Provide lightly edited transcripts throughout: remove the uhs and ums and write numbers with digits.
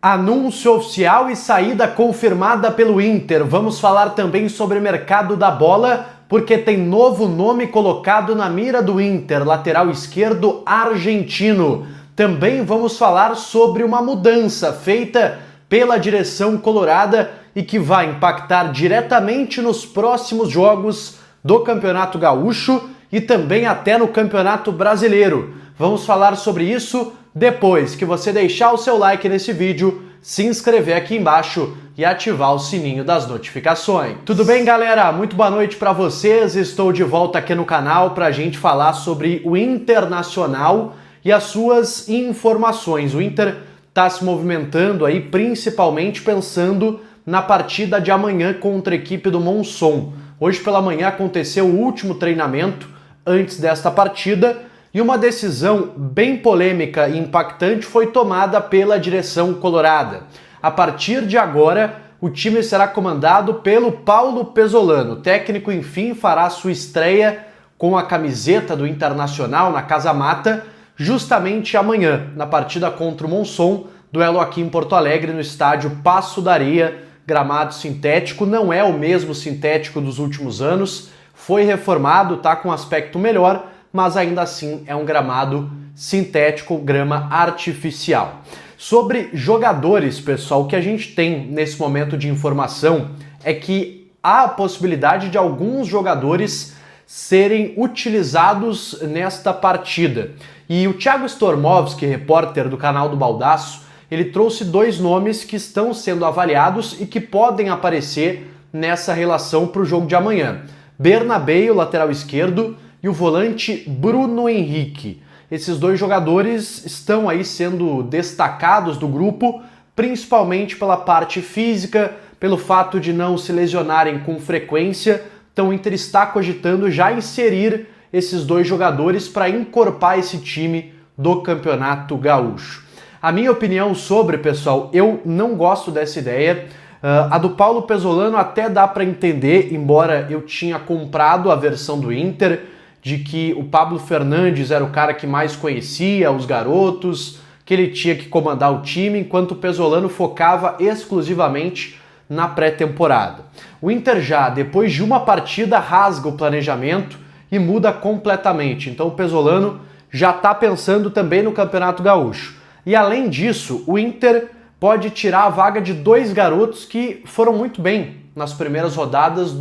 Anúncio oficial e saída confirmada pelo Inter. Vamos falar também sobre o mercado da bola, porque tem novo nome colocado na mira do Inter, lateral esquerdo argentino. Também vamos falar sobre uma mudança feita pela direção colorada e que vai impactar diretamente nos próximos jogos do Campeonato Gaúcho e também até no Campeonato Brasileiro. Vamos falar sobre isso depois que você deixar o seu like nesse vídeo, se inscrever aqui embaixo e ativar o sininho das notificações. Tudo bem, galera? Muito boa noite para vocês. Estou de volta aqui no canal para a gente falar sobre o Internacional e as suas informações. O Inter está se movimentando aí principalmente pensando na partida de amanhã contra a equipe do Monson. Hoje pela manhã aconteceu o último treinamento antes desta partida e uma decisão bem polêmica e impactante foi tomada pela direção colorada. A partir de agora, o time será comandado pelo Paulo Pezzolano. O técnico, enfim, fará sua estreia com a camiseta do Internacional na Casa Mata, justamente amanhã, na partida contra o Monson, duelo aqui em Porto Alegre, no estádio Passo da Areia, gramado sintético. Não é o mesmo sintético dos últimos anos, foi reformado, tá com um aspecto melhor, mas ainda assim é um gramado sintético, grama artificial. Sobre jogadores, pessoal, o que a gente tem nesse momento de informação é que há a possibilidade de alguns jogadores serem utilizados nesta partida. E o Thiago Stormovski, repórter do canal do Baldaço, ele trouxe dois nomes que estão sendo avaliados e que podem aparecer nessa relação para o jogo de amanhã. Bernabei, o lateral esquerdo, e o volante Bruno Henrique. Esses dois jogadores estão aí sendo destacados do grupo, principalmente pela parte física, pelo fato de não se lesionarem com frequência. Então o Inter está cogitando já inserir esses dois jogadores para encorpar esse time do Campeonato Gaúcho. A minha opinião sobre, pessoal, eu não gosto dessa ideia. A do Paulo Pezzolano até dá para entender, embora eu tinha comprado a versão do Inter, de que o Pablo Fernandes era o cara que mais conhecia os garotos, que ele tinha que comandar o time, enquanto o Pezzolano focava exclusivamente na pré-temporada. O Inter já, depois de uma partida, rasga o planejamento e muda completamente. Então o Pezzolano já está pensando também no Campeonato Gaúcho. E além disso, o Inter pode tirar a vaga de dois garotos que foram muito bem nas primeiras rodadas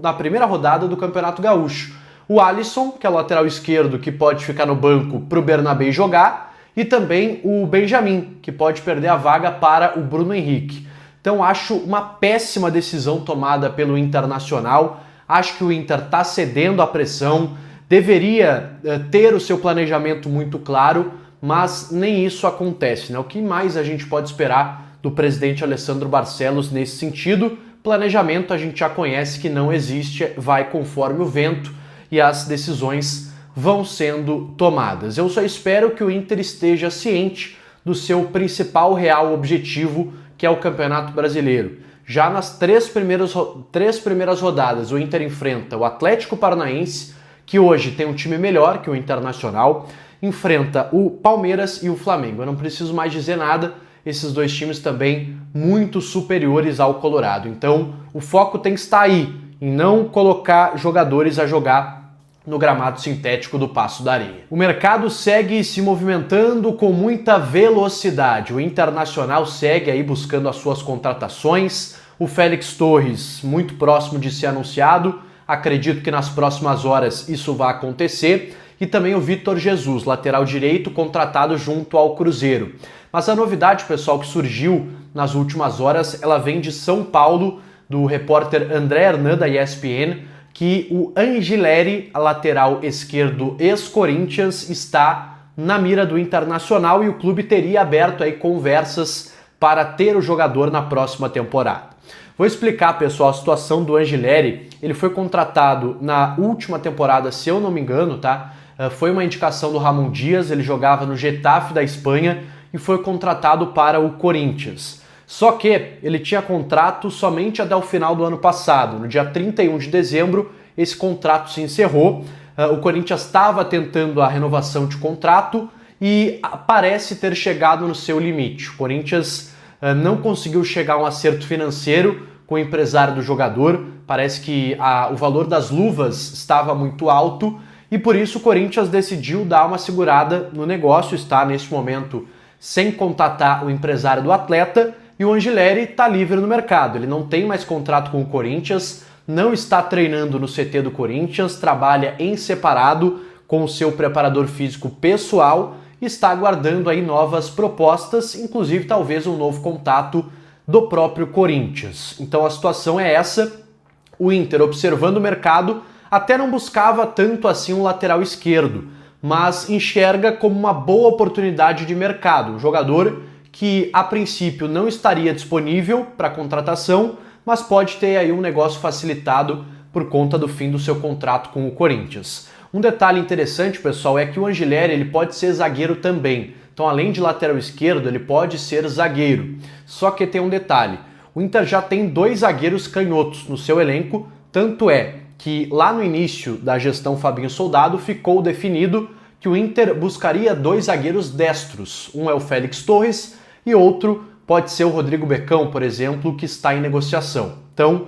na primeira rodada do Campeonato Gaúcho. O Alisson, que é o lateral esquerdo, que pode ficar no banco para o Bernabei jogar, e também o Benjamin, que pode perder a vaga para o Bruno Henrique. Então acho uma péssima decisão tomada pelo Internacional. Acho que o Inter está cedendo à pressão, deveria ter o seu planejamento muito claro, mas nem isso acontece, né? O que mais a gente pode esperar do presidente Alessandro Barcelos nesse sentido? Planejamento a gente já conhece que não existe, vai conforme o vento e as decisões vão sendo tomadas. Eu só espero que o Inter esteja ciente do seu principal real objetivo, que é o Campeonato Brasileiro. Já nas três primeiras rodadas, o Inter enfrenta o Atlético Paranaense, que hoje tem um time melhor que o Internacional, enfrenta o Palmeiras e o Flamengo. Eu não preciso mais dizer nada, esses dois times também muito superiores ao Colorado. Então o foco tem que estar aí, em não colocar jogadores a jogar no gramado sintético do Passo da Areia. O mercado segue se movimentando com muita velocidade. O Internacional segue aí buscando as suas contratações. O Félix Torres, muito próximo de ser anunciado. Acredito que nas próximas horas isso vai acontecer. E também o Vitor Jesus, lateral direito, contratado junto ao Cruzeiro. Mas a novidade, pessoal, que surgiu nas últimas horas, ela vem de São Paulo, do repórter André Hernan, da ESPN, que o Angileri, a lateral esquerdo ex-Corinthians, está na mira do Internacional e o clube teria aberto aí conversas para ter o jogador na próxima temporada. Vou explicar, pessoal, a situação do Angileri. Ele foi contratado na última temporada, se eu não me engano, tá? Foi uma indicação do Ramon Dias, ele jogava no Getafe da Espanha e foi contratado para o Corinthians. Só que ele tinha contrato somente até o final do ano passado. No dia 31 de dezembro, esse contrato se encerrou. O Corinthians estava tentando a renovação de contrato e parece ter chegado no seu limite. O Corinthians não conseguiu chegar a um acerto financeiro com o empresário do jogador. Parece que o valor das luvas estava muito alto e por isso o Corinthians decidiu dar uma segurada no negócio, está neste momento sem contatar o empresário do atleta e o Anghileri está livre no mercado. Ele não tem mais contrato com o Corinthians, não está treinando no CT do Corinthians, trabalha em separado com o seu preparador físico pessoal e está aguardando aí novas propostas, inclusive talvez um novo contato do próprio Corinthians. Então a situação é essa, o Inter observando o mercado, até não buscava tanto assim um lateral esquerdo, mas enxerga como uma boa oportunidade de mercado, um jogador que a princípio não estaria disponível para contratação, mas pode ter aí um negócio facilitado por conta do fim do seu contrato com o Corinthians. Um detalhe interessante, pessoal, é que o Anghileri ele pode ser zagueiro também. Então, além de lateral esquerdo, ele pode ser zagueiro. Só que tem um detalhe, o Inter já tem 2 zagueiros canhotos no seu elenco, tanto é que lá no início da gestão Fabinho Soldado ficou definido que o Inter buscaria 2 zagueiros destros. Um é o Félix Torres e outro pode ser o Rodrigo Becão, por exemplo, que está em negociação. Então,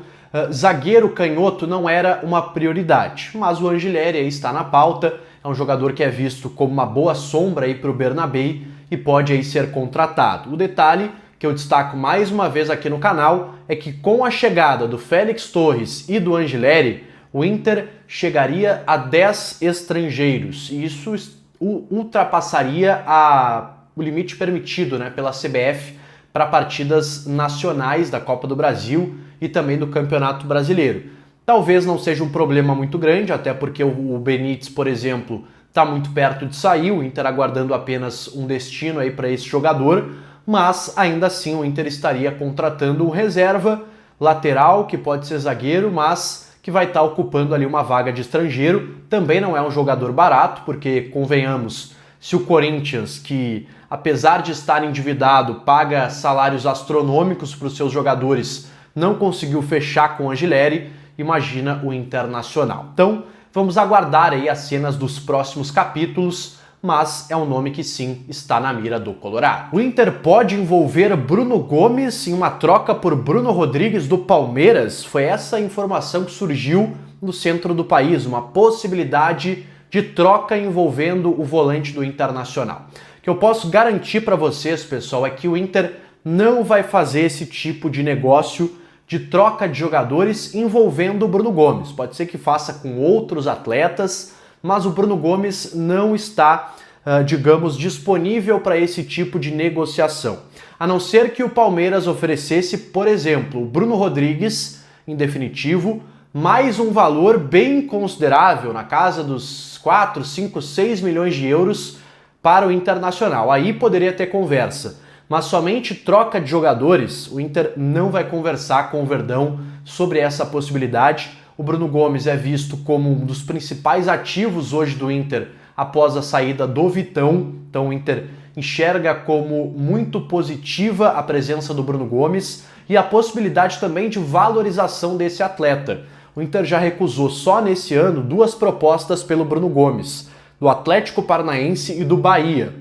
zagueiro canhoto não era uma prioridade, mas o Anghileri aí está na pauta, é um jogador que é visto como uma boa sombra aí para o Bernabéu e pode aí ser contratado. O detalhe que eu destaco mais uma vez aqui no canal é que com a chegada do Félix Torres e do Anghileri, o Inter chegaria a 10 estrangeiros e isso ultrapassaria o limite permitido, né, pela CBF para partidas nacionais da Copa do Brasil e também do Campeonato Brasileiro. Talvez não seja um problema muito grande, até porque o Benítez, por exemplo, está muito perto de sair, o Inter aguardando apenas um destino aí para esse jogador, mas ainda assim o Inter estaria contratando um reserva lateral, que pode ser zagueiro, mas que vai estar ocupando ali uma vaga de estrangeiro. Também não é um jogador barato, porque, convenhamos, se o Corinthians, que apesar de estar endividado, paga salários astronômicos para os seus jogadores, não conseguiu fechar com o Anghileri, imagina o Internacional. Então, vamos aguardar aí as cenas dos próximos capítulos, mas é um nome que sim está na mira do Colorado. O Inter pode envolver Bruno Gomes em uma troca por Bruno Rodrigues do Palmeiras? Foi essa a informação que surgiu no centro do país, uma possibilidade de troca envolvendo o volante do Internacional. O que eu posso garantir para vocês, pessoal, é que o Inter não vai fazer esse tipo de negócio de troca de jogadores envolvendo o Bruno Gomes. Pode ser que faça com outros atletas, mas o Bruno Gomes não está, digamos, disponível para esse tipo de negociação. A não ser que o Palmeiras oferecesse, por exemplo, o Bruno Rodrigues, em definitivo, mais um valor bem considerável, na casa dos 4, 5, 6 milhões de euros para o Internacional. Aí poderia ter conversa. Mas somente troca de jogadores, o Inter não vai conversar com o Verdão sobre essa possibilidade. O Bruno Gomes é visto como um dos principais ativos hoje do Inter após a saída do Vitão. Então o Inter enxerga como muito positiva a presença do Bruno Gomes e a possibilidade também de valorização desse atleta. O Inter já recusou só nesse ano 2 propostas pelo Bruno Gomes, do Atlético Paranaense e do Bahia.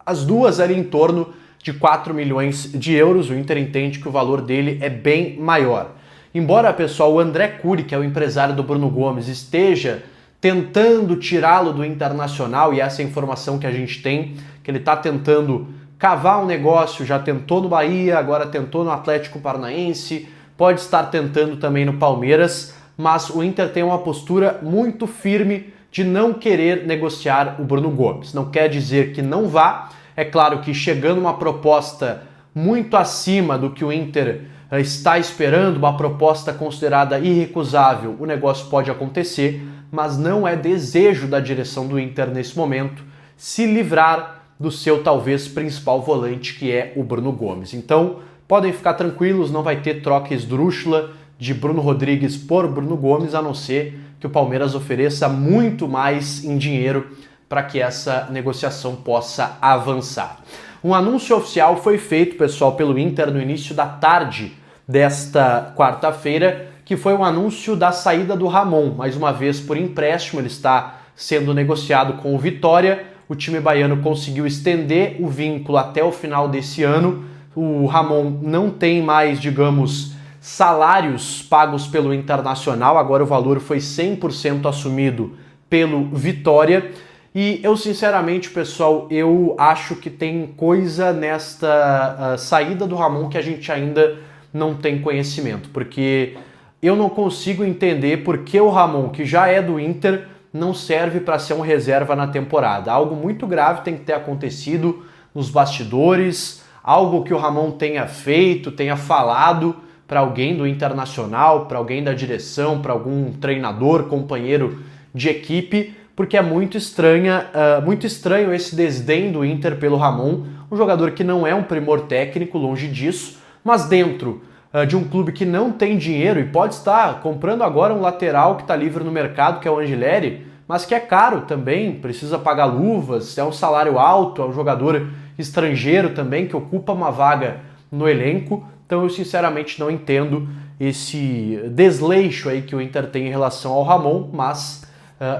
As duas ali em torno de 4 milhões de euros, o Inter entende que o valor dele é bem maior. Embora, pessoal, o André Curi, que é o empresário do Bruno Gomes, esteja tentando tirá-lo do Internacional, e essa é a informação que a gente tem, que ele está tentando cavar um negócio, já tentou no Bahia, agora tentou no Atlético Paranaense, pode estar tentando também no Palmeiras, mas o Inter tem uma postura muito firme de não querer negociar o Bruno Gomes. Não quer dizer que não vá, é claro que chegando uma proposta muito acima do que o Inter está esperando, uma proposta considerada irrecusável, o negócio pode acontecer, mas não é desejo da direção do Inter nesse momento se livrar do seu talvez principal volante, que é o Bruno Gomes. Então, podem ficar tranquilos, não vai ter troca esdrúxula de Bruno Rodrigues por Bruno Gomes, a não ser que o Palmeiras ofereça muito mais em dinheiro para que essa negociação possa avançar. Um anúncio oficial foi feito, pessoal, pelo Inter no início da tarde desta quarta-feira, que foi o anúncio da saída do Ramon, mais uma vez por empréstimo, ele está sendo negociado com o Vitória, o time baiano conseguiu estender o vínculo até o final desse ano, O Ramon não tem mais, digamos, salários pagos pelo Internacional, agora o valor foi 100% assumido pelo Vitória. E eu, sinceramente, pessoal, eu acho que tem coisa nesta saída do Ramon que a gente ainda não tem conhecimento, porque eu não consigo entender por que o Ramon, que já é do Inter, não serve para ser um reserva na temporada. Algo muito grave tem que ter acontecido nos bastidores, algo que o Ramon tenha feito, tenha falado para alguém do Internacional, para alguém da direção, para algum treinador, companheiro de equipe, porque é muito estranho esse desdém do Inter pelo Ramon, um jogador que não é um primor técnico, longe disso, mas dentro de um clube que não tem dinheiro e pode estar comprando agora um lateral que está livre no mercado, que é o Angileri, mas que é caro também, precisa pagar luvas, é um salário alto, é um jogador estrangeiro também que ocupa uma vaga no elenco. Então eu sinceramente não entendo esse desleixo aí que o Inter tem em relação ao Ramon, mas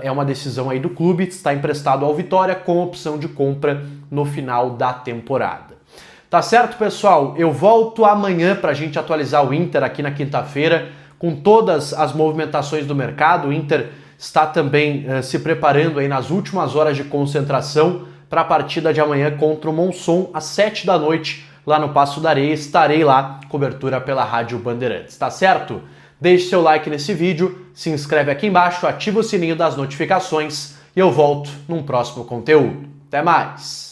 é uma decisão aí do clube, está emprestado ao Vitória com opção de compra no final da temporada. Tá certo, pessoal? Eu volto amanhã para a gente atualizar o Inter aqui na quinta-feira com todas as movimentações do mercado. O Inter está também se preparando aí nas últimas horas de concentração para a partida de amanhã contra o Monson às 7 da noite lá no Paço da Areia. Estarei lá, cobertura pela Rádio Bandeirantes, tá certo? Deixe seu like nesse vídeo, se inscreve aqui embaixo, ativa o sininho das notificações e eu volto num próximo conteúdo. Até mais!